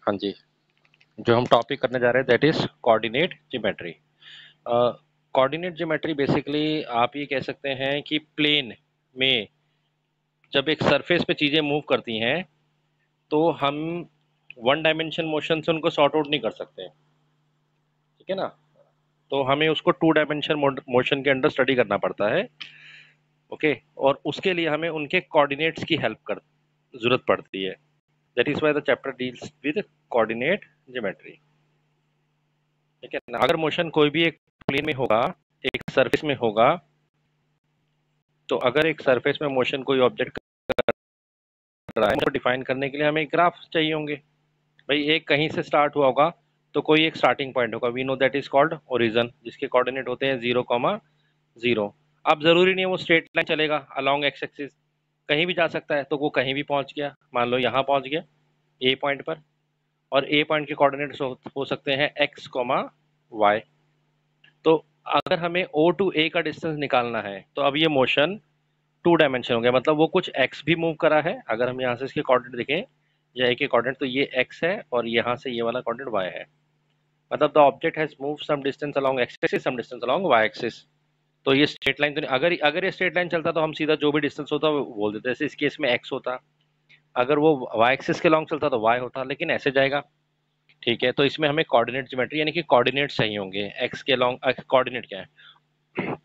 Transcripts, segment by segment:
हाँ जी, जो हम टॉपिक करने जा रहे हैं that is coordinate geometry. Coordinate geometry basically आप ये कह सकते हैं कि प्लेन में जब एक सरफेस पे चीज़ें मूव करती हैं तो हम वन डायमेंशन मोशन से उनको सॉर्ट आउट नहीं कर सकते, ठीक है ना। तो हमें उसको टू डायमेंशन मोशन के अंडर स्टडी करना पड़ता है। ओके, और उसके लिए हमें उनके कोऑर्डिनेट्स की हेल्प कर जरूरत पड़ती है। That is why the chapter deals with coordinate geometry, ठीक है ना। अगर मोशन कोई भी एक प्लेन में होगा, एक सरफेस में होगा, तो अगर एक सरफेस में मोशन कोई ऑब्जेक्ट कर रहा है तो डिफाइन करने के लिए हमें ग्राफ चाहिए होंगे। भाई एक कहीं से स्टार्ट हुआ होगा तो कोई एक स्टार्टिंग पॉइंट होगा, we know that is called origin, जिसके कोऑर्डिनेट होते हैं 0,0। अब जरूरी नहीं है वो स्ट्रेट लाइन चलेगा अलोंग एक्स एक्सिस, कहीं भी जा सकता है। तो वो कहीं भी पहुंच गया, मान लो यहाँ पहुंच गया ए पॉइंट पर, और ए पॉइंट के कोऑर्डिनेट्स हो सकते हैं एक्स कॉमा वाई। तो अगर हमें ओ टू ए का डिस्टेंस निकालना है तो अब ये मोशन टू डायमेंशन हो गया, मतलब वो कुछ एक्स भी मूव करा है। अगर हम यहाँ से इसके कोऑर्डिनेट देखें या ए के कोऑर्डिनेट, तो ये एक्स है और यहाँ से ये वाला कोऑर्डिनेट वाई है। मतलब the object has move some distance along X axis, some distance along Y axis. तो ये स्ट्रेट लाइन तो नहीं, अगर अगर ये स्ट्रेट लाइन चलता तो हम सीधा जो भी डिस्टेंस होता वो बोल देते। जैसे इस केस में एक्स होता, अगर वो वाई एक्सिस के लॉन्ग चलता तो वाई होता, लेकिन ऐसे जाएगा, ठीक है। तो इसमें हमें कोऑर्डिनेट ज्योमेट्री यानी कि कोऑर्डिनेट चाहिए होंगे। एक्स के लॉन्ग कोऑर्डिनेट क्या है,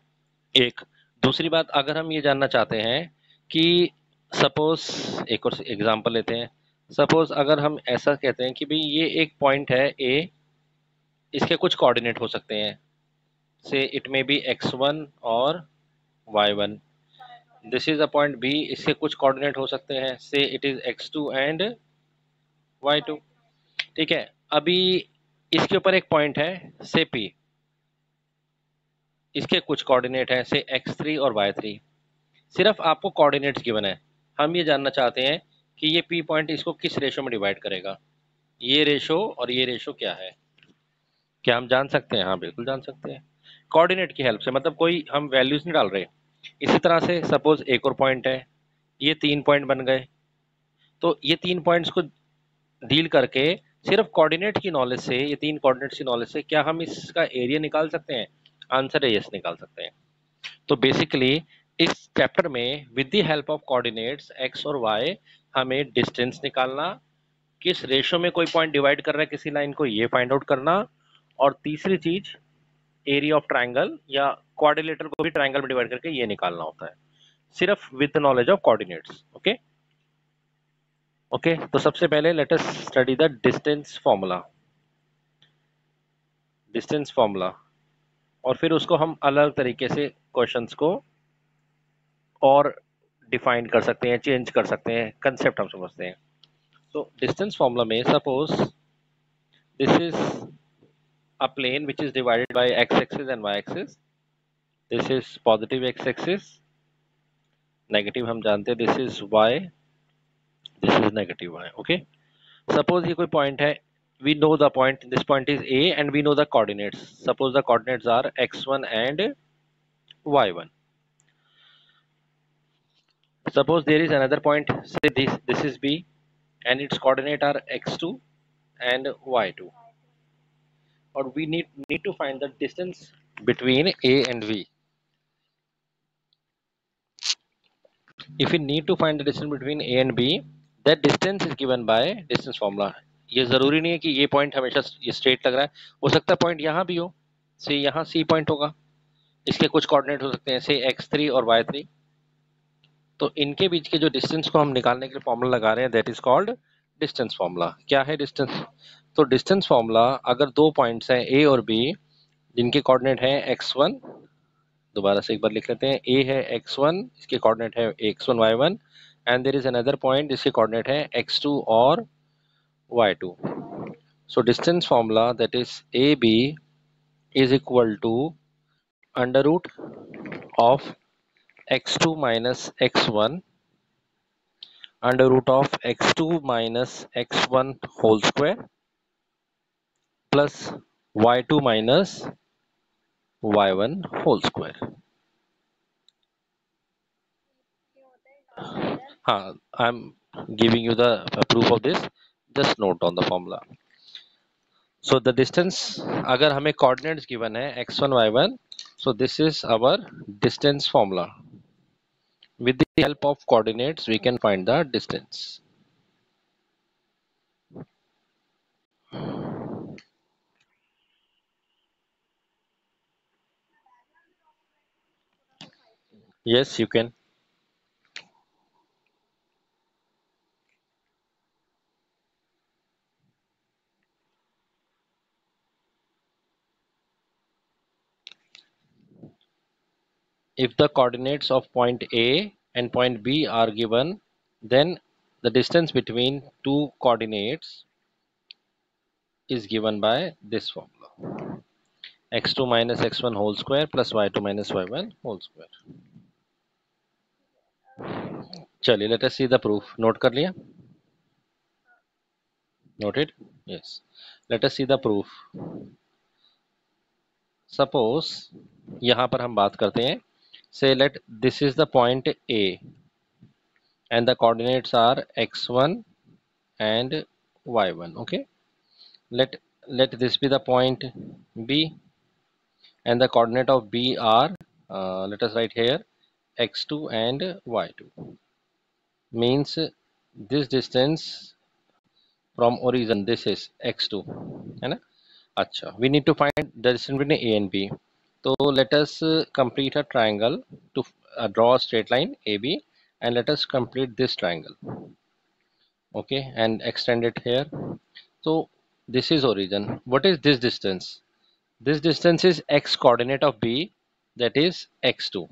एक। दूसरी बात, अगर हम ये जानना चाहते हैं कि सपोज, एक और एग्जांपल लेते हैं। सपोज अगर हम ऐसा कहते हैं कि भाई ये एक पॉइंट है ए, इसके कुछ कोऑर्डिनेट हो सकते हैं, से इट मे बी x1 और y1। This is a point B, इसके कुछ कोऑर्डिनेट हो सकते हैं, से it is x2 and y2, ठीक है। अभी इसके ऊपर एक पॉइंट है से p, इसके कुछ कोऑर्डिनेट हैं से x3 और y3। सिर्फ आपको कोऑर्डिनेट्स गिवन है, हम ये जानना चाहते हैं कि ये पी पॉइंट इसको किस रेशो में डिवाइड करेगा। ये रेशो और ये रेशो क्या है, क्या हम जान सकते हैं? हाँ बिल्कुल जान सकते हैं, कोऑर्डिनेट की हेल्प से। मतलब कोई हम वैल्यूज नहीं डाल रहे। इसी तरह से सपोज एक और पॉइंट है, ये 3 पॉइंट बन गए। तो ये 3 पॉइंट्स को डील करके सिर्फ कोऑर्डिनेट की नॉलेज से, ये 3 कोऑर्डिनेट्स की नॉलेज से क्या हम इसका एरिया निकाल सकते हैं? आंसर है यस, निकाल सकते हैं। तो बेसिकली इस चैप्टर में with the help of coordinates x और वाई हमें डिस्टेंस निकालना, किस रेशो में कोई पॉइंट डिवाइड कर रहा है किसी लाइन को, ये फाइंड आउट करना, और तीसरी चीज एरिया ऑफ ट्रायंगल या क्वाड्रिलेटर को भी ट्रायंगल में डिवाइड करके ये निकालना होता है, सिर्फ with knowledge of coordinates. Okay okay, तो सबसे पहले let us study the distance formula. Distance formula, और फिर उसको हम अलग तरीके से क्वेश्चंस को और डिफाइन कर सकते हैं, चेंज कर सकते हैं, कंसेप्ट हम समझते हैं। तो डिस्टेंस फॉर्मूला में suppose this is a plane which is divided by x axis and y axis. This is positive x axis, negative हम जानते हैं this is y, this is negative y। Okay, suppose ये कोई point है, we know the point, this point is a and we know the coordinates. Suppose the coordinates are x1 and y1. Suppose there is another point, say this is b and its coordinate are x2 and y2, or we need to find the distance between a and b. If we need to find the distance between A and B, that distance is given by distance formula. ये जरूरी नहीं है कि ये point हमेशा ये straight लग रहा है, हो सकता है पॉइंट यहाँ भी हो, से यहाँ C पॉइंट होगा, इसके कुछ कोऑर्डिनेट हो सकते हैं से x3 और y3। तो इनके बीच के जो डिस्टेंस को हम निकालने के लिए फॉर्मूला लगा रहे हैं that is called distance formula. क्या है डिस्टेंस? तो डिस्टेंस फॉर्मूला, अगर दो पॉइंट्स हैं A और B जिनके कोऑर्डिनेट है x1, दोबारा से एक बार लिख लेते हैं, ए है x1, इसके कोऑर्डिनेट है x1 y1, and there is another point जिसके कोऑर्डिनेट है x2 और y2। So distance formula that is A B is equal to under root of x2 minus x1 under root of x2 minus x1 whole square plus y2 minus y1 whole square. हाँ, I am giving you the proof of this. just note on the formula. So the distance, अगर हमें coordinates given है x1 y1, so this is our distance formula. With the help of coordinates we can find the distance. Yes, you can. If the coordinates of point A and point B are given, then the distance between two coordinates is given by this formula: x2 minus x1 whole square plus y2 minus y1 whole square. चलिए, let us see the proof. Note कर लिया? Noted? Yes. Let us see the proof. Suppose यहाँ पर हम बात करते हैं. Say let this is the point A and the coordinates are x1 and y1. Okay. Let this be the point B and the coordinate of B are, let us write here, x2 and y2. Means this distance from origin, this is x2, है ना? अच्छा, we need to find the distance between A and B. So let us complete a triangle to draw a straight line AB, and let us complete this triangle. Okay, and extend it here. So this is origin. What is this distance? This distance is x coordinate of B, that is x2.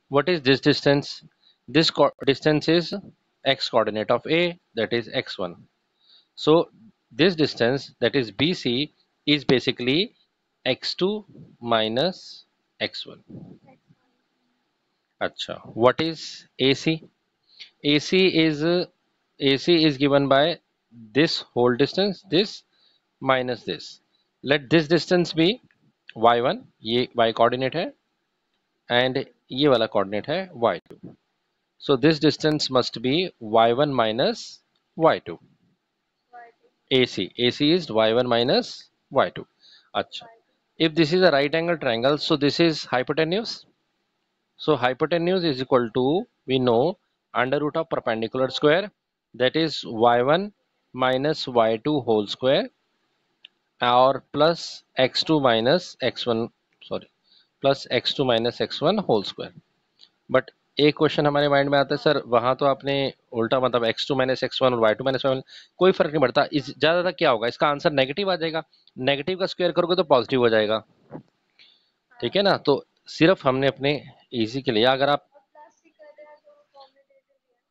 What is this distance? This distance is x coordinate of A, that is x1. So this distance, that is BC, is basically x2 minus x1. Acha. What is AC? AC is given by this whole distance, this minus this. Let this distance be y1, ये y coordinate है, and ये वाला coordinate है y2. So this distance must be y1 minus y2. AC is y1 minus y2. Acha. If this is a right angle triangle, so this is hypotenuse. So hypotenuse is equal to, we know, under root of perpendicular square, that is y1 minus y2 whole square, or plus x2 minus x1, sorry, plus x2 minus x1 whole square. But एक question हमारे mind में आता है, sir वहां तो आपने उल्टा, मतलब x2 माइनस x1 और y2 माइनस y1, कोई फर्क नहीं पड़ता, इस ज्यादा क्या होगा, इसका आंसर नेगेटिव आ जाएगा. नेगेटिव का स्क्वायर करोगे तो पॉजिटिव हो जाएगा. ठीक है ना? तो सिर्फ हमने अपने इजी के लिए, अगर आप,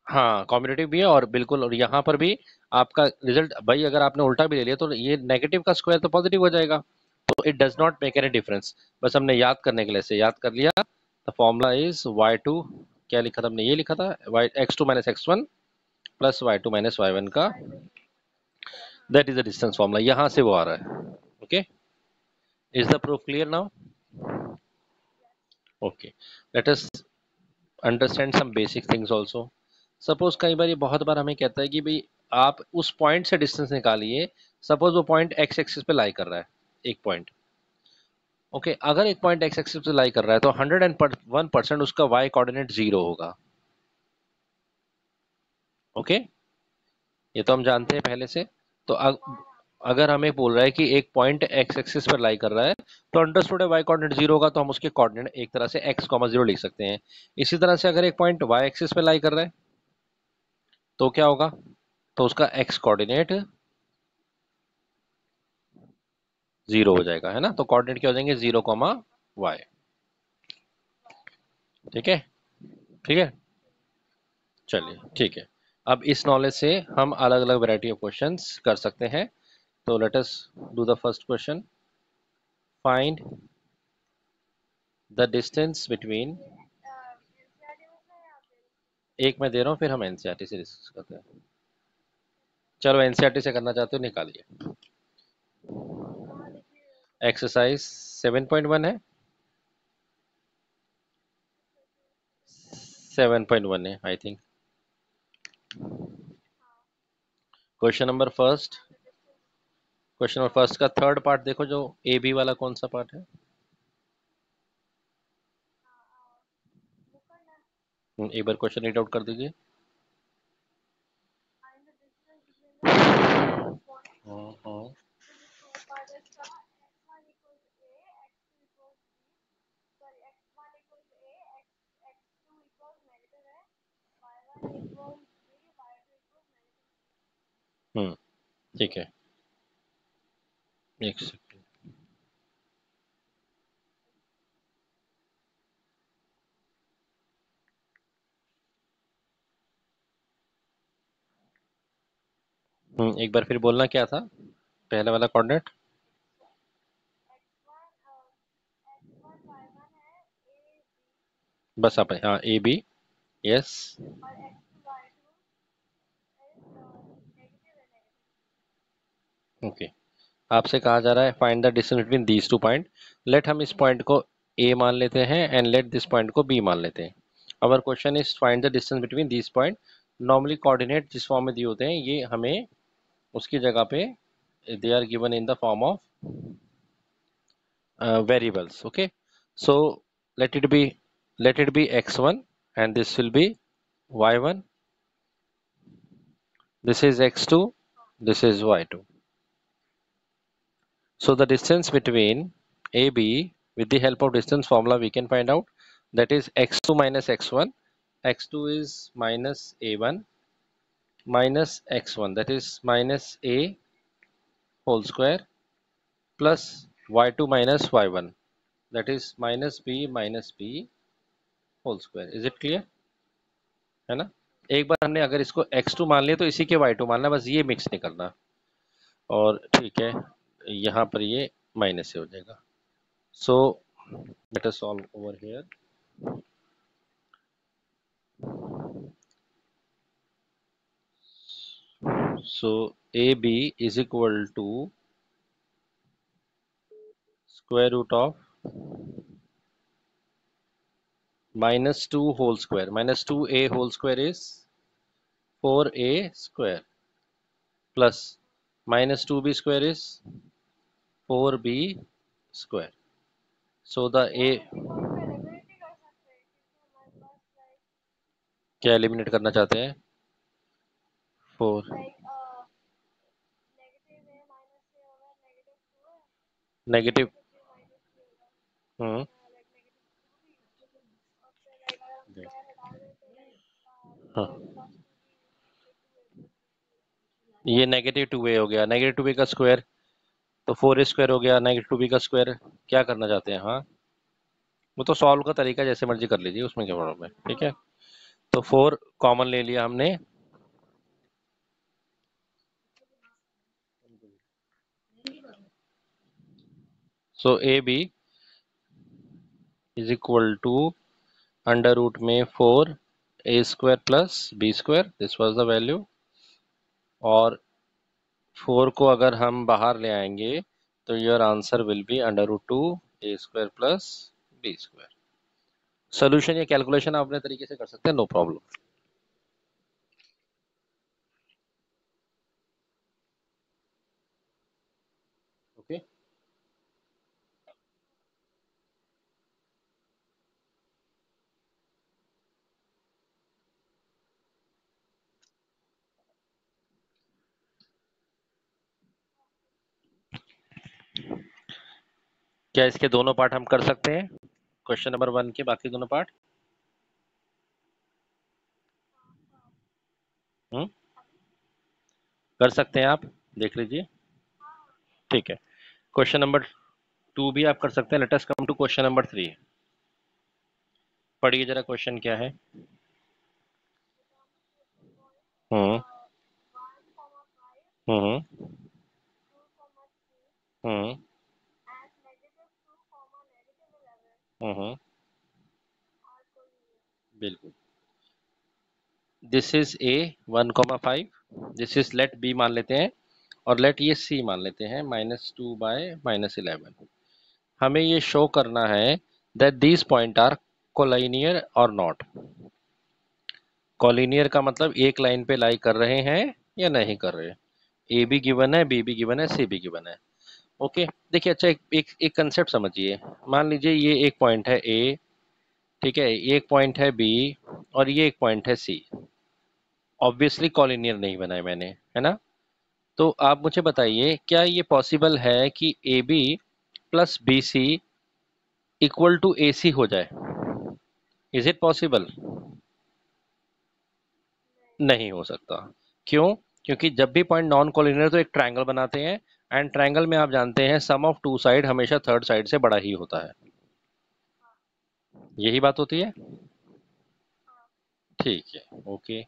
हाँ कॉम्बिनेटिव भी है, और बिल्कुल, और यहाँ पर भी आपका रिजल्ट भाई, अगर आपने उल्टा भी ले लिया तो ये नेगेटिव का स्क्वायर तो पॉजिटिव हो जाएगा. तो it does not make any difference. बस हमने याद करने के लिए से याद कर लिया. द फॉर्मूला इज y2, क्या लिखा था हमने, ये लिखा था x2 minus x1 plus y2 minus y1 का, that is the distance formula. यहाँ से वो आ रहा है. Okay, is the proof clear now? Okay, let us understand some basic things also. Suppose कई बार, ये बहुत बार हमें कहता है कि भाई आप उस पॉइंट से डिस्टेंस निकालिए. सपोज वो पॉइंट एक्स एक्सिस पे लाई कर रहा है, एक पॉइंट. ओके, अगर एक पॉइंट एक्स एक्सिस पे लाई कर रहा है तो 101% उसका वाई कोऑर्डिनेट 0 होगा. ओके, ये तो हम जानते हैं पहले से. तो अगर हमें बोल रहा है कि एक पॉइंट एक्स एक्सिस पर लाई कर रहा है, तो अंडरस्टूड है वाई कोऑर्डिनेट 0 होगा, तो हम उसके कोऑर्डिनेट एक तरह से x, 0 लिख सकते हैं. इसी तरह से अगर एक पॉइंट वाई एक्सिस पे लाई कर रहा है तो क्या होगा, तो उसका x कोऑर्डिनेट 0 हो जाएगा, है ना? तो कोऑर्डिनेट क्या हो जाएंगे, 0, y. ठीक है? ठीक है, चलिए ठीक है. अब इस नॉलेज से हम अलग अलग वैरायटी ऑफ क्वेश्चंस कर सकते हैं. तो let us do the first question. Find the distance between, एक मैं दे रहा हूँ, फिर हम एनसीईआरटी से डिस्कस करते हैं. चलो एनसीईआरटी से करना चाहते हो, निकालिए. एक्सरसाइज 7.1 है, 7.1 है I think. Question number first का थर्ड पार्ट देखो, जो ए बी वाला कौन सा पार्ट है? एक बार क्वेश्चन रीड आउट कर दीजिए। हम्म, ठीक है, एक सेकंड। एक बार फिर बोलना क्या था पहले वाला कोऑर्डिनेट। बस आप, हाँ, ए बी, यस। ओके, आपसे कहा जा रहा है find the distance between these two point. Let हम इस पॉइंट को ए मान लेते हैं एंड लेट दिस पॉइंट को बी मान लेते हैं। Our question is find the distance between these point. Normally coordinate जिस फॉर्म में दिए होते हैं, ये हमें उसकी जगह पे they are given in the form of variables. Okay, so let it be x1 and this will be y1. This is x2, this is y2. So the distance between AB, with the help of distance formula we can find out, that is x2 minus x1. X2 is minus a1 minus x1, that is minus a whole square, plus y2 minus y1, that is minus b whole square. Is it clear? है ना? एक बार हमने अगर इसको x2 मान लिया तो इसी के y2 मानना, बस ये मिक्स नहीं करना। और ठीक है, यहाँ पर ये माइनस से हो जाएगा। So let us solve over here. So A B is equal to square root of -2 whole square, -2a whole square is 4a square, plus -2b square is 4b square. So the A, क्या eliminate करना चाहते हैं? 4 negative. हम्म, हाँ, ये -2a हो गया, -2a का square तो 4a स्क्वायर हो गया, -2b का स्क्वायर। क्या करना चाहते हैं? हाँ, वो तो सॉल्व का तरीका जैसे मर्जी कर लीजिए, उसमें क्या प्रॉब्लम है। ठीक है, तो 4 कॉमन ले लिया हमने। So A B is equal to under root में 4a square plus b square, this was the value. और 4 को अगर हम बाहर ले आएंगे तो your answer will be under root 2a square plus b square. Solution या कैलकुलेशन आप अपने तरीके से कर सकते हैं, नो प्रॉब्लम। ओके, क्या इसके दोनों पार्ट हम कर सकते हैं? क्वेश्चन नंबर 1 के बाकी दोनों पार्ट कर सकते हैं, आप देख लीजिए। ठीक है, क्वेश्चन नंबर 2 भी आप कर सकते हैं। Let us come to question number 3। पढ़िए जरा, क्वेश्चन क्या है? हम्म हम्म हम्म हम्म, बिल्कुल। This is A 1,5, this is let B मान लेते हैं, और लेट ये सी मान लेते हैं -2 बाय -11। हमें ये शो करना है that these point are collinear और नॉट। कोलिनियर का मतलब एक लाइन पे लाई कर रहे हैं या नहीं कर रहे। ए भी गिवन है, बी भी गिवन है, सी भी गिवन है। ओके, देखिए अच्छा एक कंसेप्ट समझिए। मान लीजिए ये एक पॉइंट है ए, ठीक है, ये एक पॉइंट है बी, और ये एक पॉइंट है सी। ऑब्वियसली कॉलिनियर नहीं बनाए मैंने, है ना। तो आप मुझे बताइए, क्या ये पॉसिबल है कि A B plus B C equal to A C हो जाए? Is it possible? नहीं हो सकता। क्यों? क्योंकि जब भी पॉइंट नॉन कॉलिनियर तो एक ट्रायंगल बनाते हैं, एंड ट्रायंगल में आप जानते हैं सम ऑफ टू साइड हमेशा थर्ड साइड से बड़ा ही होता है। यही बात होती है। ठीक है, ओके।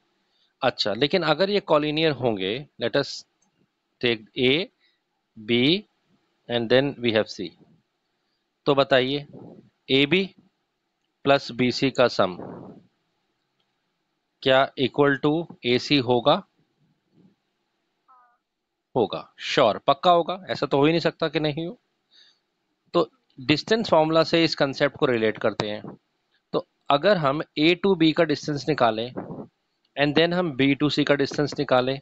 अच्छा, लेकिन अगर ये कॉलिनियर होंगे, let us take A B and then we have C, तो बताइए A B plus B C का सम क्या इक्वल टू ए सी होगा? होगा, श्योर, पक्का होगा, ऐसा तो हो ही नहीं सकता कि नहीं हो। तो डिस्टेंस फॉर्मूला से इस कंसेप्ट को रिलेट करते हैं। तो अगर हम ए टू बी का डिस्टेंस निकालें, एंड देन हम बी टू सी का डिस्टेंस निकालें,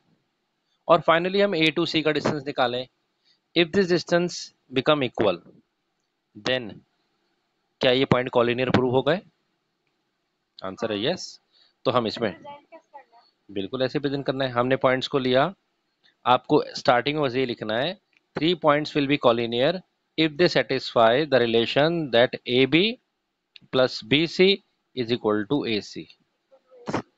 और फाइनली हम ए टू सी का डिस्टेंस निकालें, if this distance become equal, then क्या ये पॉइंट कॉलिनियर प्रूव हो गए? आंसर है यस। तो हम इसमें बिल्कुल ऐसे प्रेजेंट करना है। हमने पॉइंट्स को लिया, आपको स्टार्टिंग में बस ये लिखना है, 3 points will be collinear if they satisfy the relation that A B plus BC is equal to AC.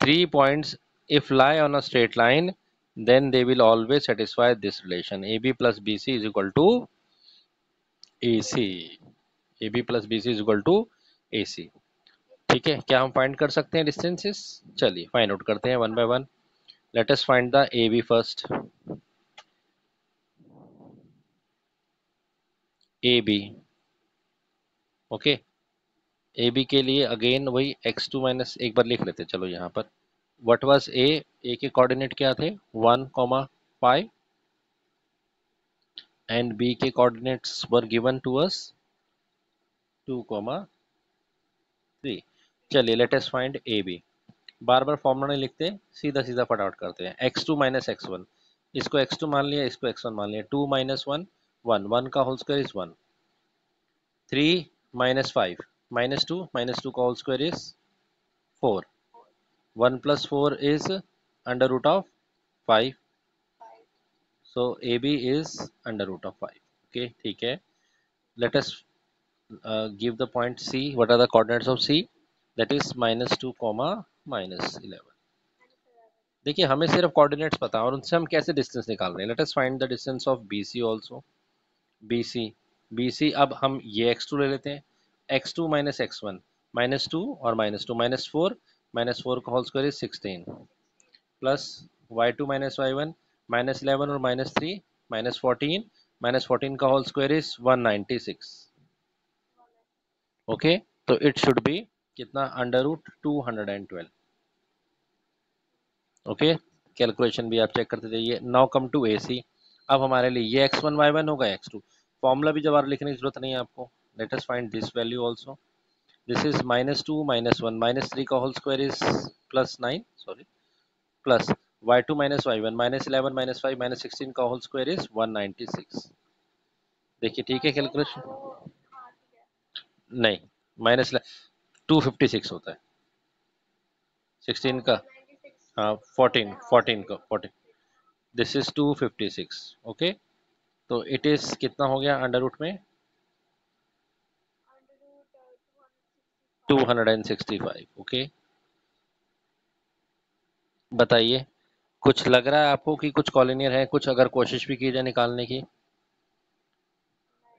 3 points, if lie on a straight line, then they will always satisfy this relation. AB plus BC is equal to AC. AB plus BC is equal to AC. ठीक है, क्या हम find कर सकते हैं distances? चलिए find out करते हैं one by one. Late us find the AB first. AB, okay. AB के लिए अगेन वही x2 माइनस, एक बार लिख लेते हैं चलो यहाँ पर। व्हाट वाज ए के कोऑर्डिनेट क्या थे? 1,5, and B के coordinates were given to us 2,3। चलिए let us find A B. बार बार फॉर्मूला नहीं लिखते, सीधा सीधा फटाफट करते हैं। x2 माइनस x1, इसको x2 मान लिया, इसको x1 मान लिया। 2 माइनस 1 1, 1 का whole square is 1। 3 minus 5 minus two का whole square is 4। 1 plus 4 is under root of 5, so A B is under root of 5। Okay, ठीक है। Let us give the point C. What are the coordinates of C? That is -2 comma -11। देखिए हमें सिर्फ coordinates पता है और उनसे हम कैसे डिस्टेंस निकाल रहे हैं। Let us find the distance of BC also. BC, BC, अब हम ये x2 ले लेते हैं। x2 माइनस x1, -2 और -2, -4, -4 का whole square is 16, plus y2 minus y1, -11 और -3, -14, -14 का होल स्क्वायर इज 196। ओके, तो इट शुड बी कितना? Under root 212। ओके, कैलकुलेशन भी आप चेक करते जाइए। Now come to A C. अब हमारे लिए ये x1 y1 होगा, x2 फॉर्मूला भी दोबारा लिखने की जरूरत नहीं है आपको। Let us find this value also. This is -2 -1 -3 का whole square is +9, sorry, plus y2 minus y1 -11 -5 -16 का होल स्क्वायर इज 196। देखिए ठीक है कैलकुलेशन? नहीं, माइनस 256 होता है। 16 का, हाँ 14, 14 का 14, दिस इज 256। ओके, तो इट इज कितना हो गया अंडर रूट में? 265। ओके, बताइए कुछ लग रहा है आपको कि कुछ कॉलिनियर है? कुछ अगर कोशिश भी की जाए निकालने की?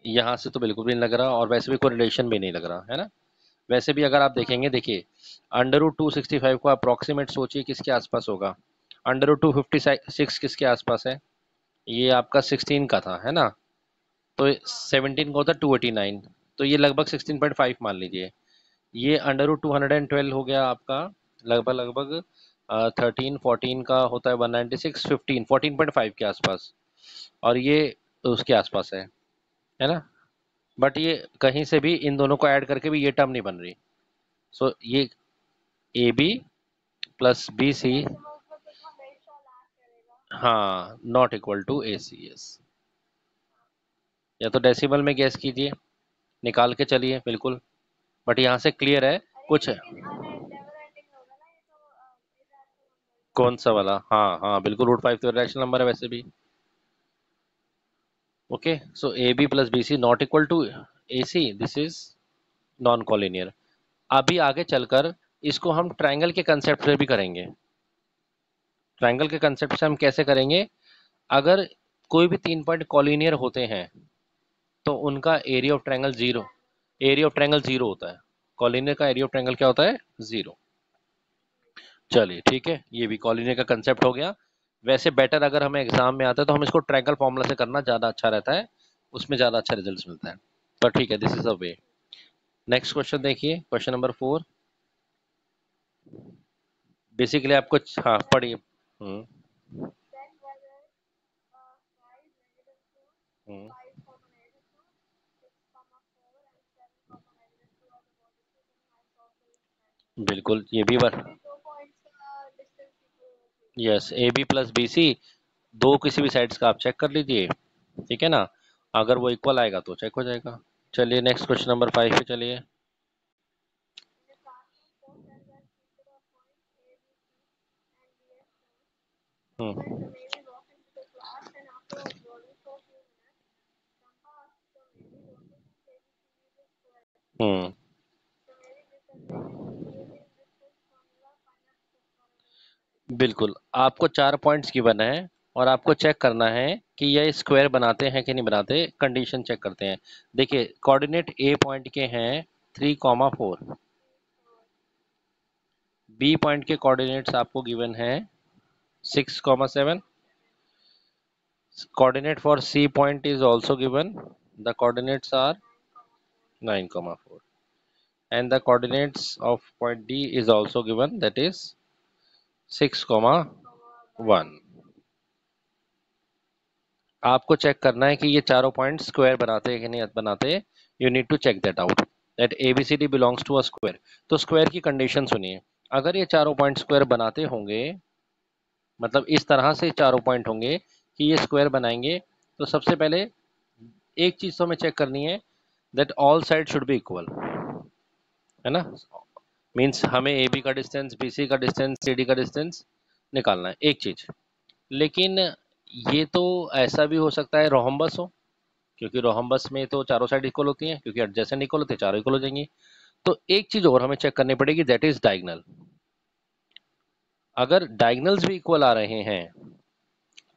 यहाँ से तो बिल्कुल भी नहीं लग रहा, और वैसे भी कोई रिलेशन भी नहीं लग रहा है ना। वैसे भी अगर आप देखेंगे, देखिए अंडर रूट 265 को अप्रोक्सीमेट सोचिए किसके आसपास होगा? अंडर रूट 256 किसके आसपास है? ये आपका 16 का था, है ना। तो 17 का होता है 289, तो ये लगभग 16.5 मान लीजिए। ये अंडर रूट 212 हो गया आपका, लगभग लगभग 13 14 का होता है 196, 15 14.5 के आसपास, और ये उसके आसपास है ना। बट ये कहीं से भी इन दोनों को ऐड करके भी ये टर्म नहीं बन रही। सो ये A B plus B C, हाँ, नॉट इक्वल टू ACS। या तो डेसिमल में गैस कीजिए, निकाल के चलिए बिल्कुल, बट यहाँ से क्लियर है कुछ है। कौन सा वाला? हाँ हाँ बिल्कुल, √5 तो रैशनल नंबर है वैसे भी। Okay, so AB plus BC not equal to AC, this is non collinear. अभी आगे चलकर इसको हम ट्रायंगल के कंसेप्ट से भी करेंगे। ट्रायंगल के कंसेप्ट से हम कैसे करेंगे? अगर कोई भी 3 पॉइंट कॉलिनियर होते हैं तो उनका area of triangle zero, area of triangle zero होता है। कॉलिनियर का एरिया ऑफ ट्रायंगल क्या होता है? जीरो। चलिए ठीक है, ये भी कॉलिनियर का कंसेप्ट हो गया। वैसे बेटर अगर हमें एग्जाम में आता है तो हम इसको ट्रायंगल फॉर्मूला से करना ज़्यादा अच्छा रहता है, उसमें ज़्यादा अच्छा रिजल्ट मिलता है। पर ठीक है, this is a way. Next question देखिए, क्वेश्चन नंबर 4। बेसिकली आपको, हाँ पढ़िए। हम्म, बिल्कुल ये भी बात। यस, AB प्लस BC दो किसी भी साइड्स का आप चेक कर लीजिए, ठीक है ना। अगर वो इक्वल आएगा तो चेक हो जाएगा। चलिए नेक्स्ट क्वेश्चन नंबर 5 पे चलिए। हम्म हम्म बिल्कुल, आपको 4 पॉइंट्स गिवन है और आपको चेक करना है कि ये स्क्वायर बनाते हैं कि नहीं बनाते, कंडीशन चेक करते हैं। देखिए कोऑर्डिनेट A पॉइंट के हैं 3,4, B पॉइंट के कोऑर्डिनेट्स आपको गिवन है 6,7, coordinate for C point is also given, the coordinates are 9,4, and the coordinates of point D is also given, that is 6,1। आपको चेक करना है कि ये चारों पॉइंट स्क्वायर बनाते हैं कि नहीं बनाते। You need to check that out, that ABCD belongs to a square. तो स्क्वायर की कंडीशन सुनिए, अगर ये चारों पॉइंट स्क्वायर बनाते होंगे, मतलब इस तरह से चारों पॉइंट होंगे कि ये स्क्वायर बनाएंगे, तो सबसे पहले एक चीज तो हमें चेक करनी है, that all side should be equal, है ना। मीन्स हमें AB का डिस्टेंस, BC का डिस्टेंस, CD का डिस्टेंस निकालना है, एक चीज। लेकिन ये तो ऐसा भी हो सकता है रोहम्बस हो, क्योंकि रोहम्बस में तो चारों साइड इक्वल होती हैं, क्योंकि एडजेसेंट इक्वल होते हैं, चारों इक्वल हो जाएंगी। तो एक चीज और हमें चेक करनी पड़ेगी, दैट इज डायगनल। अगर डायगनल्स भी इक्वल आ रहे हैं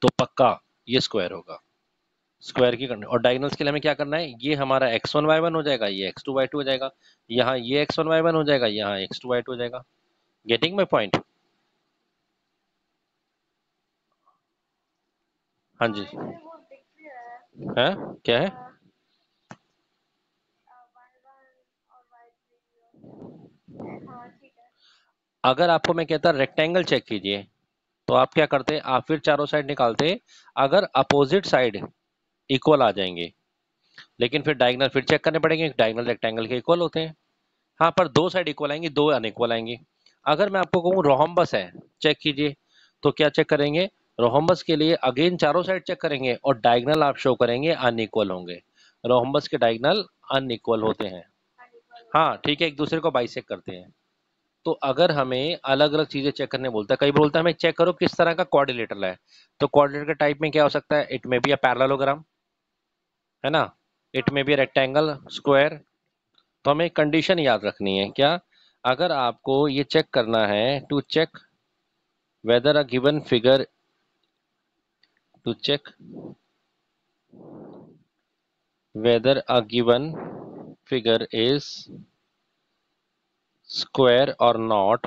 तो पक्का ये स्क्वायर होगा। स्क्वायर की कंडीशन, और डायगोनल्स के लिए हमें क्या करना है, ये हमारा x1 y1 हो जाएगा, ये x2 y2 हो जाएगा, यहाँ ये x1 y1 हो जाएगा, यहाँ x2 y2 हो जाएगा। Getting my point? हाँ जी। है क्या है? अगर आपको मैं कहता रेक्टेंगल चेक कीजिए, तो आप क्या करते, आप फिर चारों साइड निकालते, अगर अपोजिट साइड इक्वल आ जाएंगे, लेकिन फिर डायगोनल फिर चेक करने पड़ेंगे, डायगोनल रेक्टेंगल के इक्वल होते हैं। हाँ, पर दो साइड इक्वल आएंगी, दो अनइक्वल आएंगी। अगर मैं आपको कहूँ रोहम्बस है, चेक कीजिए, तो क्या चेक करेंगे? रोहम्बस के लिए अगेन चारों साइड चेक करेंगे और डायगोनल आप शो करेंगे अनइक्वल होंगे। रोहम्बस के डायगोनल अनइक्वल होते हैं। हाँ ठीक है, एक दूसरे को बाइसेक्ट करते हैं। तो अगर हमें अलग अलग चीजें चेक करने बोलता है, कई बोलता है हमें चेक करो किस तरह का क्वाड्रिलेटरल है, तो क्वाड्रिलेटरल के टाइप में क्या हो सकता है, it may be a parallelogram, है ना, it may be rectangle, square. तो हमें कंडीशन याद रखनी है क्या, अगर आपको ये चेक करना है, to check whether a given figure, to check whether a given figure is square और नॉट,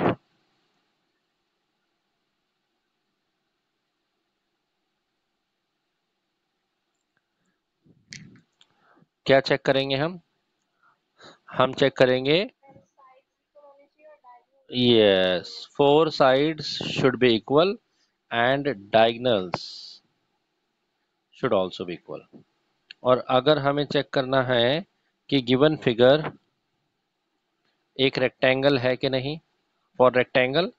क्या चेक करेंगे हम चेक करेंगे, yes, four sides should be equal and diagonals should also be equal. और अगर हमें चेक करना है कि गिवन फिगर एक रेक्टेंगल है कि नहीं, फॉर रेक्टेंगल,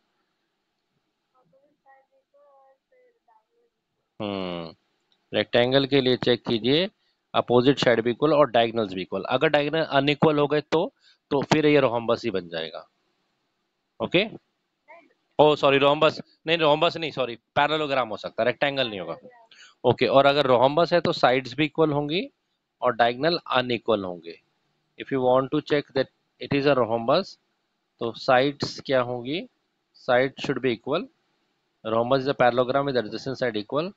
रेक्टेंगल के लिए चेक कीजिए अपोजिट साइड भी इक्वल और डायगोनल्स भी इक्वल। अगर डायगोनल अनइक्वल हो गए तो फिर ये रोम्बस ही बन जाएगा। ओके। ओ सॉरी, रोम्बस नहीं, रोम्बस नहीं, सॉरी, पैरेललोग्राम हो सकता है, रेक्टेंगल नहीं होगा। ओके, और अगर रोम्बस है तो साइड्स भी इक्वल होंगी और डायगोनल अनइक्वल होंगे। If you want to check that it is a rhombus, तो साइड्स क्या होंगी? Side should be equal, rhombus is a parallelogram with adjacent side equal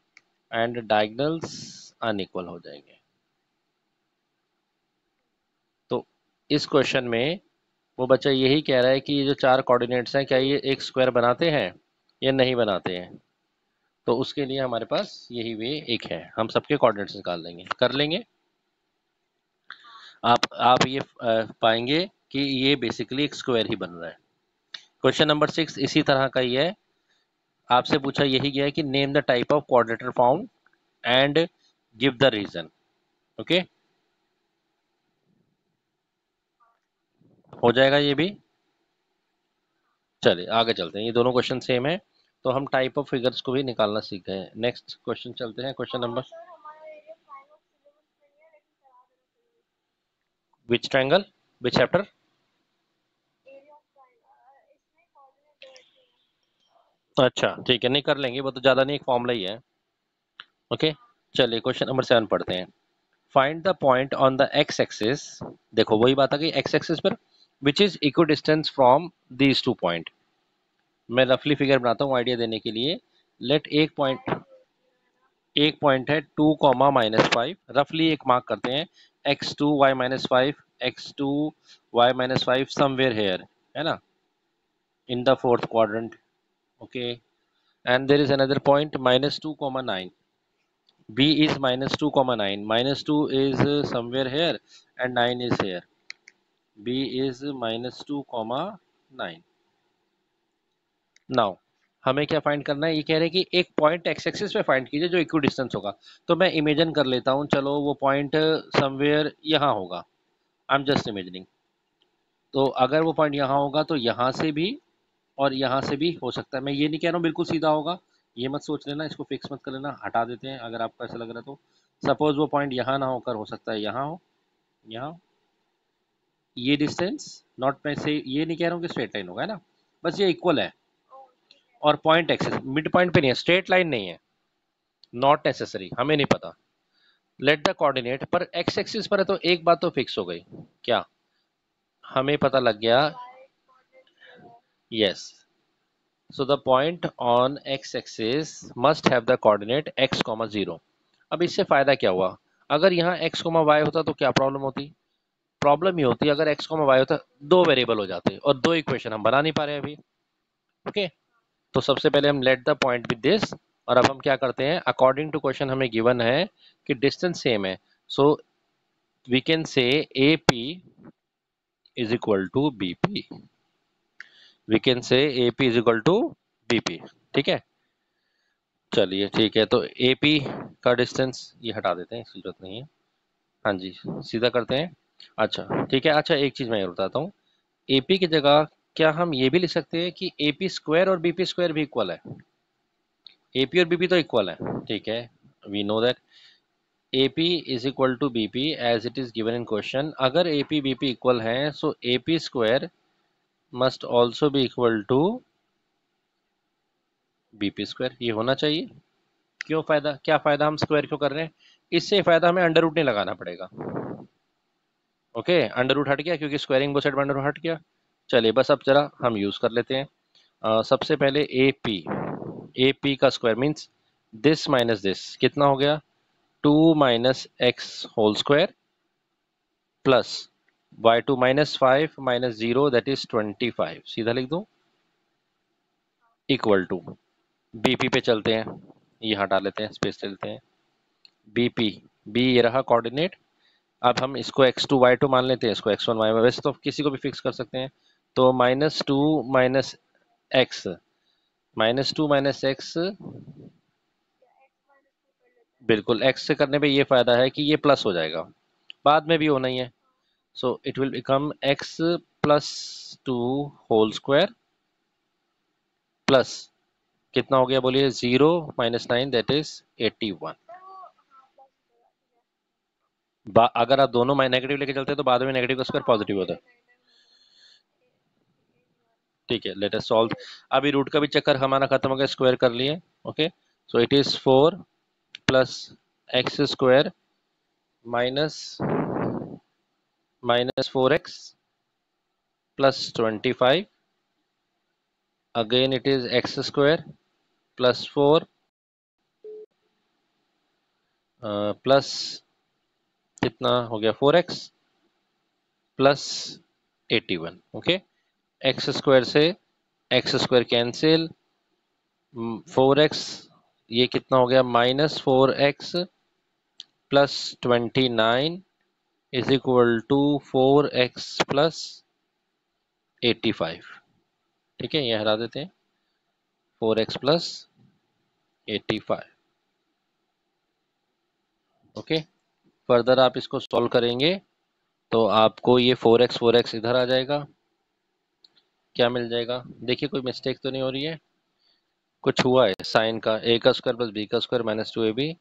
and diagonals unequal हो जाएंगे। तो इस क्वेश्चन में वो बच्चा यही कह रहा है कि ये जो चार कोऑर्डिनेट्स हैं क्या ये एक स्क्वायर बनाते हैं या नहीं बनाते हैं। तो उसके लिए हमारे पास यही वे एक है, हम सबके कोऑर्डिनेट्स निकाल लेंगे, कर लेंगे। आप ये पाएंगे कि ये बेसिकली एक स्क्वायर ही बन रहा है। क्वेश्चन नंबर 6 इसी तरह का ही है। आपसे पूछा यही गया है कि name the type of quadrilateral found and give the reason. Okay, हो जाएगा ये भी। चलिए आगे चलते हैं, ये दोनों क्वेश्चन सेम है तो हम टाइप ऑफ फिगर्स को भी निकालना सीख गए। नेक्स्ट क्वेश्चन चलते हैं, क्वेश्चन नंबर, विच ट्रायंगल, विच चैप्टर? अच्छा ठीक है, नहीं कर लेंगे, वो तो ज़्यादा नहीं, एक फॉर्मूला ही है। ओके, चलिए क्वेश्चन नंबर 7 पढ़ते हैं। Find the point on the x axis, देखो वही बात आ गई, एक्स एक्सिस पर which is equal distance from these two point. मैं रफली फिगर बनाता हूँ आइडिया देने के लिए। लेट एक पॉइंट है 2, -5, रफली एक मार्क करते हैं, x2, y-5, x2, y-5 somewhere here, है ना, in the fourth quadrant. Okay, and there is another point -2, 9, b is -2, 9, -2 is somewhere here and 9 is here, b is -2, 9। Now हमें क्या फाइंड करना है, ये कह रहे हैं कि एक पॉइंट एक्स एक्सिस पे फाइंड कीजिए जो इक्वी डिस्टेंस होगा। तो मैं इमेजिन कर लेता हूँ, चलो वो पॉइंट समवेयर यहाँ होगा, आई एम जस्ट इमेजिनिंग। तो अगर वो पॉइंट यहाँ होगा तो यहाँ से भी और यहाँ से भी हो सकता है। मैं ये नहीं कह रहा हूँ बिल्कुल सीधा होगा, ये मत सोच लेना, इसको फिक्स मत कर लेना, हटा देते हैं अगर आपको ऐसा लग रहा है तो। सपोज वो पॉइंट यहाँ ना होकर हो सकता है यहाँ हो, यहाँ, ये डिस्टेंस, नॉट, मैं से ये नहीं कह रहा हूँ कि स्ट्रेट लाइन होगा, है ना, बस ये इक्वल है। और पॉइंट एक्सिस मिड पॉइंट पे नहीं है, स्ट्रेट लाइन नहीं है, नॉट नेसेसरी, हमें नहीं पता। लेट द कोऑर्डिनेट पर एक्स एक्सिस पर है तो एक बात तो फिक्स हो गई, क्या, हमें पता लग गया। Yes, so the point on x axis must have the coordinate x, 0। अब इससे फायदा क्या हुआ, अगर यहाँ x, y होता तो क्या प्रॉब्लम होती? प्रॉब्लम ये होती अगर x, y होता, दो वेरिएबल हो जाते और दो इक्वेशन हम बना नहीं पा रहे अभी। ओके, तो सबसे पहले हम let the point with this, और अब हम क्या करते हैं, अकॉर्डिंग टू क्वेश्चन हमें गिवन है कि डिस्टेंस सेम है, so we can say A P is equal to B P, we can say A P is equal to B P. ठीक है, चलिए ठीक है, तो ए पी का डिस्टेंस ये हटा देते हैं, इसकी जरूरत नहीं है। हाँ जी, सीधा करते हैं। अच्छा ठीक है, अच्छा एक चीज़ मैं ये बताता हूँ, ए पी की जगह क्या हम ये भी लिख सकते हैं कि ए पी स्क्वायर और बी पी स्क्वायर भी इक्वल है? ए पी और बी पी तो इक्वल है, ठीक है, we know that AP is equal to BP as it is given in question। अगर AP BP इक्वल हैं so AP square must also be equal to BP square, ये होना चाहिए। क्यों फायदा, क्या फायदा, हम स्क्वायर क्यों कर रहे हैं? इससे फायदा हमें अंडर रूट नहीं लगाना पड़ेगा। ओके, अंडर रूट हट गया क्योंकि स्क्वायरिंग बोथ साइड में अंडर रूट हट गया। चलिए बस अब जरा हम यूज कर लेते हैं। सबसे पहले AP का square means this minus this कितना हो गया, 2 - x whole square plus y2 -5 -0 that is 25, सीधा लिख दो, इक्वल टू बीपी पे चलते हैं, ये हटा लेते हैं, स्पेस ले लेते हैं, बीपी, बी ये रहा कोऑर्डिनेट। अब हम इसको x2 y2 मान लेते हैं, इसको x1 y, वैसे तो किसी को भी फिक्स कर सकते हैं। तो -2 - x, -2 - x, बिल्कुल x से करने पे ये फायदा है कि ये प्लस हो जाएगा, बाद में भी होना ही है। So it will become x + 2 whole square plus कितना हो गया बोलिए? 0 माइनस 9 दैट इज 81। अगर आप दोनों नेगेटिव लेके चलते हैं तो बाद में नेगेटिव का स्क्वायर पॉजिटिव होता है। ठीक है, लेट अस सॉल्व। अभी रूट का भी चक्कर हमारा खत्म हो गया, स्क्वायर कर लिए। Okay, so it is 4 plus x square minus minus 4x plus 25, again it is x square plus 4 plus कितना हो गया 4x plus 81। Okay, x square से एक्स स्क्वायर कैंसिल, 4x, ये कितना हो गया -4x plus 29 is equal to 4x plus 85। ठीक है, ये हटा देते हैं, 4x प्लस 85। ओके, फर्दर आप इसको सॉल्व करेंगे तो आपको ये 4x इधर आ जाएगा। क्या मिल जाएगा? देखिए कोई मिस्टेक तो नहीं हो रही है? कुछ हुआ है साइन का, a का स्क्वायर प्लस b का स्क्वायर माइनस 2ab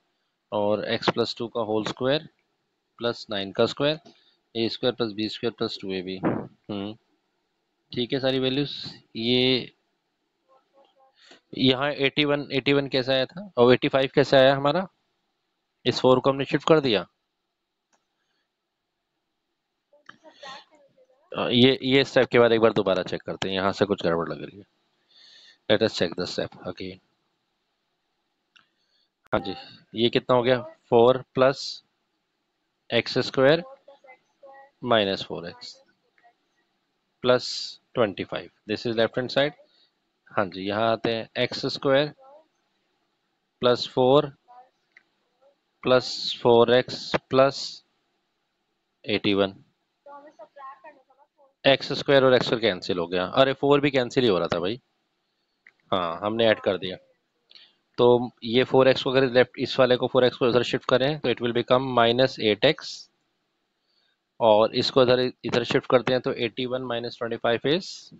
और x प्लस 2 का होल स्क्वायर प्लस 9 का square, A square plus B square plus 2ab। ठीक है, सारी वैल्यूज ये यहाँ 81 कैसे आया था और 85 कैसे आया हमारा? इस 4 को हमने शिफ्ट कर दिया। ये स्टेप के बाद एक बार दोबारा चेक करते हैं, यहाँ से कुछ गड़बड़ लग रही है। Let us check the step again. हाँ जी, ये कितना हो गया? 4 plus x square minus 4x plus 25, this is left hand side. हाँ जी, यहाँ आते हैं x square plus 4 plus 4x plus 81। X square और एक्स स्क्वायर कैंसिल हो गया, अरे 4 भी कैंसिल ही हो रहा था भाई। हाँ, हमने ऐड कर दिया। तो ये 4x को अगर लेफ्ट इस वाले को 4x को इधर शिफ्ट करें तो इट विल बिकम -8x, और इसको इधर इधर शिफ्ट करते हैं तो 81 माइनस 25 इज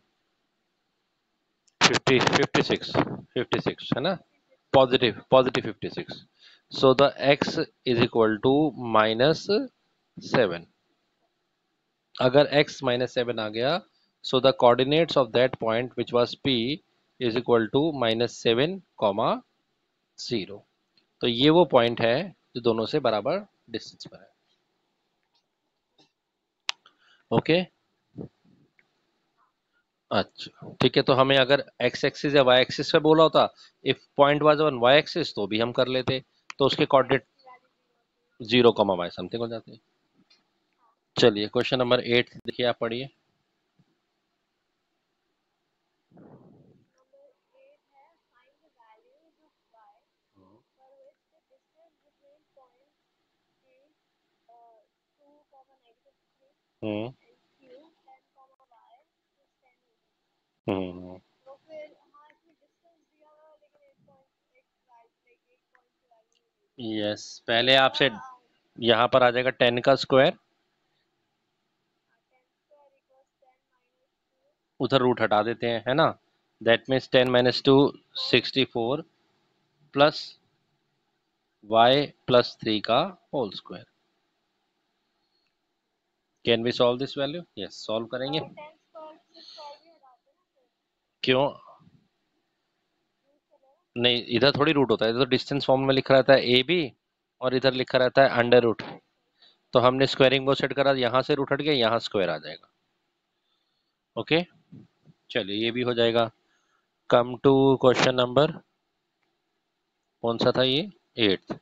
56 है ना? Positive 56। So the x is equal to -7। अगर x -7 आ गया, so the coordinates of that point which was p is equal to -7, 0। तो ये वो पॉइंट है जो दोनों से बराबर डिस्टेंस पर है। ओके, अच्छा ठीक है, तो हमें अगर x एक्सिस या y एक्सिस पे बोला होता, if point was on y axis, तो भी हम कर लेते, तो उसके कोऑर्डिनेट 0, y समथिंग हो जाते। चलिए क्वेश्चन नंबर 8 देखिए, आप पढ़िए। हम्म हम्म यस, पहले आपसे यहाँ पर आ जाएगा 10 का स्क्वायर, उधर रूट हटा देते हैं, है ना? That means 10 minus 2 64 plus y plus 3 का whole square. Can we solve this value? Yes, solve करेंगे। क्यों नहीं, इधर थोड़ी रूट होता है, इधर तो डिस्टेंस फॉर्म में लिखा रहता है ए बी, और इधर लिखा रहता है अंडर रूट। तो हमने स्क्वायरिंग वो सेट करा, यहाँ से रूट हट गया, यहाँ स्क्वायर आ जाएगा। ओके, चलिए ये भी हो जाएगा। कम टू क्वेश्चन नंबर, कौन सा था ये? 8th।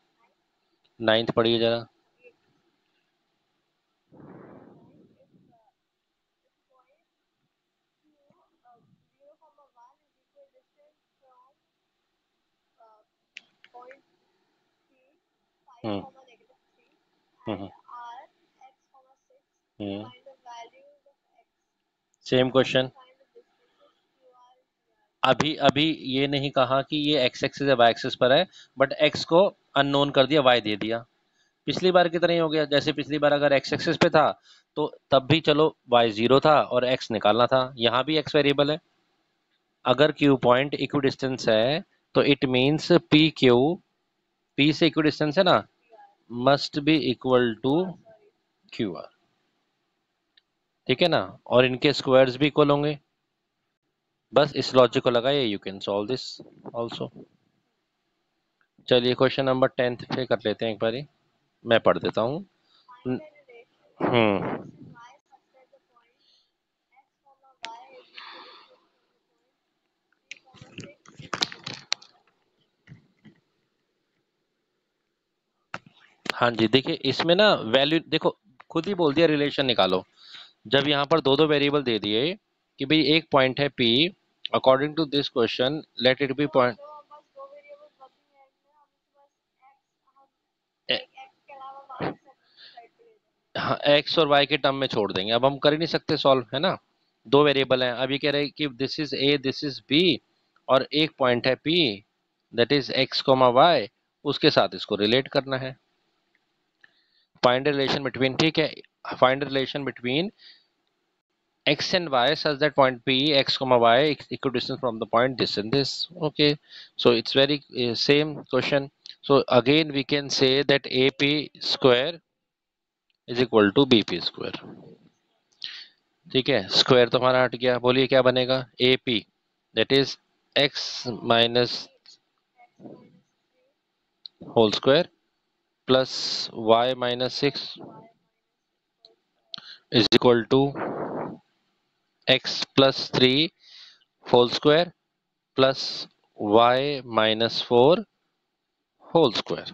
9th पढ़िए जरा। हम्म हम्म हम्म सेम क्वेश्चन। अभी अभी ये नहीं कहा कि ये x एक्सिस या y एक्सिस पर है, बट x को अननोन कर दिया, y दे दिया। पिछली बार की तरह ही हो गया, जैसे पिछली बार अगर x एक्सिस पे था तो तब भी चलो y 0 था और x निकालना था, यहाँ भी x वेरिएबल है। अगर क्यू पॉइंट इक्विडिस्टेंस है तो it means P Q, P से इक्वल डिस्टेंस है ना, must be equal to Q R, ठीक है ना, और इनके स्क्वायर्स भी इक्वल होंगे। बस इस लॉजिक को लगाइए, you can solve this also. चलिए क्वेश्चन नंबर 10 पे कर लेते हैं एक बारी, मैं पढ़ देता हूँ। हम्म हाँ जी, देखिए इसमें ना वैल्यू देखो, खुद ही बोल दिया रिलेशन निकालो। जब यहाँ पर दो दो वेरिएबल दे दिए कि भाई एक पॉइंट है P, according to this question let it be point, हाँ एक्स और वाई के टर्म में छोड़ देंगे, अब हम कर ही नहीं सकते सॉल्व, है ना। दो वेरिएबल हैं, अब ये कह रहे हैं कि this is A this is B, और एक पॉइंट है P that is x comma y, उसके साथ इसको रिलेट करना है। फाइंड रिलेशन बिटवीन, ठीक है, find relation between x and y such that point P, x comma y equidistant from the point this and this. Okay, so it's very same question. So again we can say that AP square is equal to BP square. ठीक है, square तो हमारा हट गया, बोलिए क्या बनेगा, AP that is x minus whole square plus y minus 6 is equal to x plus 3 whole square plus y minus 4 होल स्क्वायर।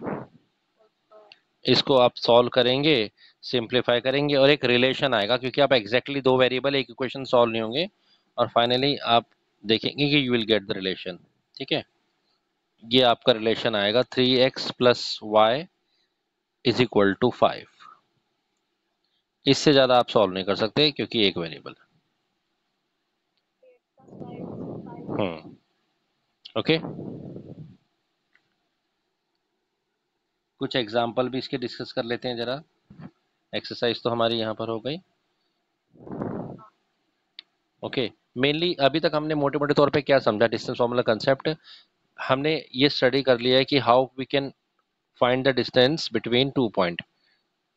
इसको आप सॉल्व करेंगे, सिंप्लीफाई करेंगे और एक रिलेशन आएगा, क्योंकि आप एग्जैक्टली दो वेरिएबल एक इक्वेशन सॉल्व नहीं होंगे, और फाइनली आप देखेंगे कि you will get the relation. ठीक है, ये आपका रिलेशन आएगा 3x plus y is equal to 5। इससे ज्यादा आप सॉल्व नहीं कर सकते क्योंकि एक वेरिएबल। ओके, कुछ एग्जाम्पल भी इसके डिस्कस कर लेते हैं जरा। एक्सरसाइज तो हमारी यहाँ पर हो गई। ओके, मेनली अभी तक हमने मोटे मोटे तौर पे क्या समझा, डिस्टेंस फॉर्मूला कंसेप्ट। हमने ये स्टडी कर लिया है कि how we can find the distance between two point.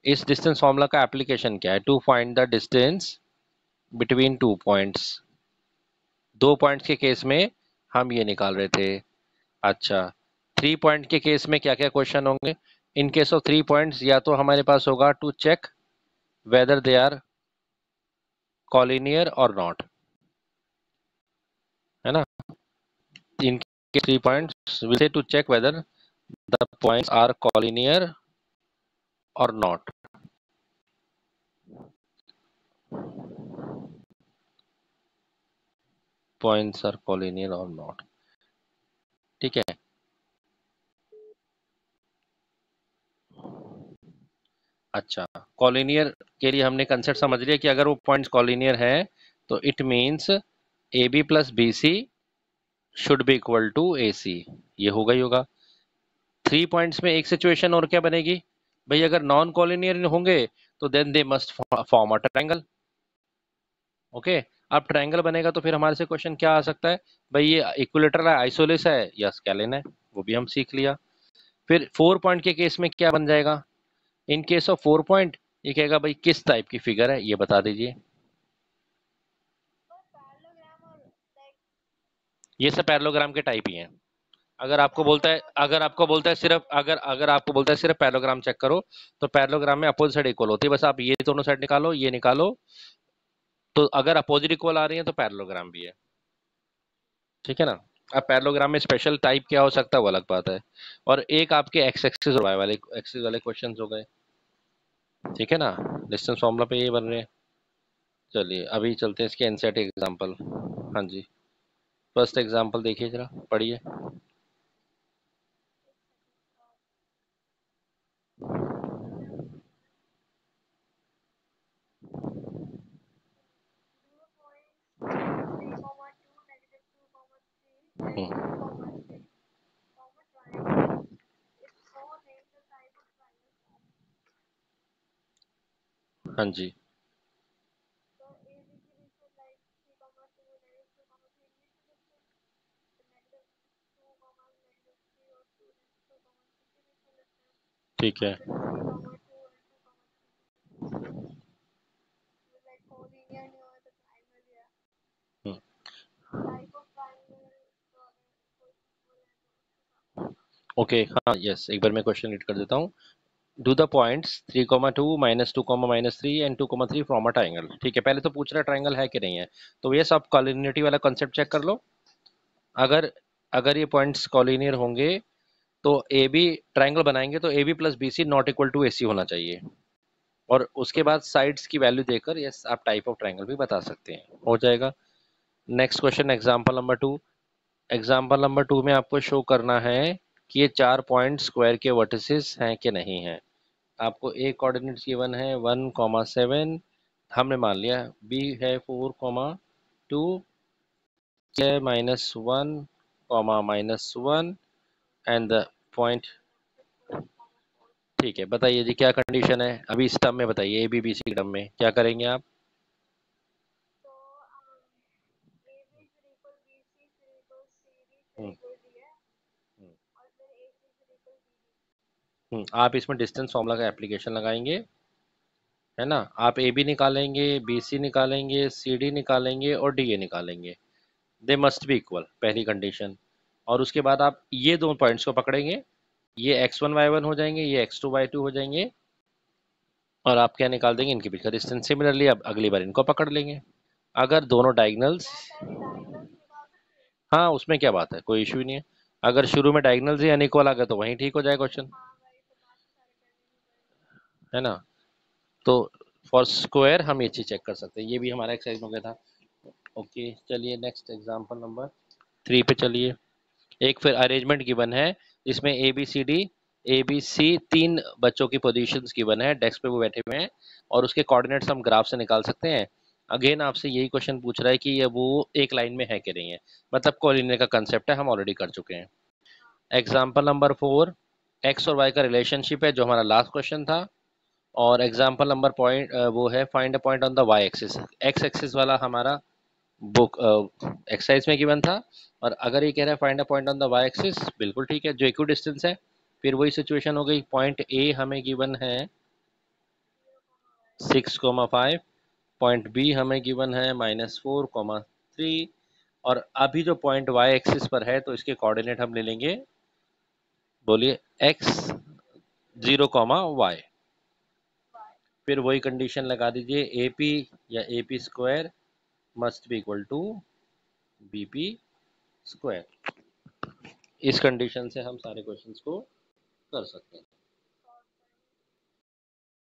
इस डिस्टेंस फॉर्मूला का एप्लीकेशन क्या है, to find the distance between two points. दो पॉइंट्स के केस में हम ये निकाल रहे थे। अच्छा, थ्री पॉइंट के केस में क्या क्या क्वेश्चन होंगे, in case of three points या तो हमारे पास होगा to check whether they are collinear और नॉट, है ना। In three points will say to check whether the points are collinear और नॉट। पॉइंट्स आर कॉलिनियर और नॉट, ठीक है। अच्छा, कॉलिनियर के लिए हमने कंसेप्ट समझ लिया कि अगर वो पॉइंट्स कॉलिनियर है तो it means A B plus B C should be equal to A C, ये होगा ही होगा। थ्री पॉइंट्स में एक सिचुएशन और क्या बनेगी भाई, अगर नॉन कॉलिनियर होंगे तो then they must form a triangle. Okay, अब ट्रायंगल बनेगा तो फिर हमारे से क्वेश्चन क्या आ सकता है, भाई ये इक्विलेटरल है आइसोलेस है या स्केलिन है, वो भी हम सीख लिया। फिर फोर पॉइंट के केस में क्या बन जाएगा, इन केस ऑफ फोर पॉइंट ये कहेगा भाई किस टाइप की फिगर है ये बता दीजिए। ये सब पैरेललोग्राम के टाइप ही हैं। अगर आपको बोलता है, अगर आपको बोलता है सिर्फ, अगर अगर आपको बोलता है सिर्फ पैरेललोग्राम चेक करो, तो पैरेललोग्राम में अपोजिट साइड इक्वल होती है, बस आप ये दोनों साइड निकालो ये निकालो, तो अगर अपोजिट इक्वल आ रही है तो पैरेललोग्राम भी है, ठीक है ना। अब पैरेललोग्राम में स्पेशल टाइप क्या हो सकता है वो अलग बात है। और एक आपके एक्स एक्सिस और वाई वाले एक्सिस वाले क्वेश्चन हो गए, ठीक है ना, डिस्टेंस फॉर्मूला पे ये बन रहे हैं। चलिए अभी चलते हैं इसके एनसीईआरटी एग्जांपल। हाँ जी, फर्स्ट एग्जांपल देखिए जरा, पढ़िए। हाँ जी, ठीक है। हम्म, ओके, हाँ यस, एक बार मैं क्वेश्चन रीड कर देता हूँ। Do the points 3,2 -2, -3 and 2,3 from a triangle. ठीक है, पहले तो पूछ रहा है ट्राइंगल है कि नहीं है, तो ये सब कॉलिनिटी वाला कॉन्सेप्ट चेक कर लो। अगर अगर ये पॉइंट्स कॉलिनियर होंगे तो ए बी, ट्राइंगल बनाएंगे तो A B plus B C not equal to A C होना चाहिए। और उसके बाद साइड्स की वैल्यू देकर यस आप टाइप ऑफ ट्राइंगल भी बता सकते हैं, हो जाएगा। Next question, example number 2। Example number 2 में आपको शो करना है कि ये 4 पॉइंट स्क्वायर के वर्टिसेस हैं कि नहीं है। आपको ए कोऑर्डिनेट्स गिवन है 1,7, हमने मान लिया। बी है 4,2, है -1, -1 एंड द पॉइंट। ठीक है, बताइए जी क्या कंडीशन है अभी इस टर्म में, बताइए A B B C term में क्या करेंगे आप। हम्म, आप इसमें डिस्टेंस फॉर्मूला का एप्लीकेशन लगाएंगे, है ना। आप ए बी निकालेंगे, बी सी निकालेंगे, सी डी निकालेंगे और डी ए निकालेंगे। दे मस्ट बी इक्वल, पहली कंडीशन। और उसके बाद आप ये दो पॉइंट्स को पकड़ेंगे, ये x1 y1 हो जाएंगे, ये x2 y2 हो जाएंगे, और आप क्या निकाल देंगे, इनके बीच का डिस्टेंस। सिमिलरली अब अगली बार इनको पकड़ लेंगे। अगर दोनों डायगनल्स, हाँ उसमें क्या बात है, कोई इशू ही नहीं है। अगर शुरू में डायगनल्स ही अनइक्वल आ गए तो वहीं ठीक हो जाए क्वेश्चन, है ना। तो फॉर स्क्वायर हम ये चीज चेक कर सकते हैं। ये भी हमारा एक्सरसाइज हो गया था। ओके, चलिए नेक्स्ट एग्जांपल नंबर 3 पे चलिए। एक फिर अरेंजमेंट गिवन है जिसमें ए बी सी तीन बच्चों की पोजीशंस गिवन है, डेस्क पे वो बैठे हुए हैं, और उसके कोऑर्डिनेट्स हम ग्राफ से निकाल सकते हैं। अगेन आपसे यही क्वेश्चन पूछ रहा है कि ये वो एक लाइन में है कि नहीं है, मतलब कोलिनियर का कंसेप्ट है, हम ऑलरेडी कर चुके हैं। एग्जाम्पल नंबर 4, एक्स और वाई का रिलेशनशिप है जो हमारा लास्ट क्वेश्चन था। और एग्जाम्पल नंबर पॉइंट वो है find a point on the y axis. X axis वाला हमारा बुक एक्सरसाइज में गिवन था। और अगर ये कह रहा है find a point on the y axis, बिल्कुल ठीक है, जो इक्वी डिस्टेंस है। फिर वही सिचुएशन हो गई, पॉइंट ए हमें गिवन है 6,5, पॉइंट बी हमें गिवन है -4,3। और अभी जो पॉइंट वाई एक्सिस पर है तो इसके कोऑर्डिनेट हम ले लेंगे, बोलिए एक्स 0,y। फिर वही कंडीशन लगा दीजिए, ए पी या A P square must be equal to B P square. इस कंडीशन से हम सारे क्वेश्चंस को कर सकते हैं।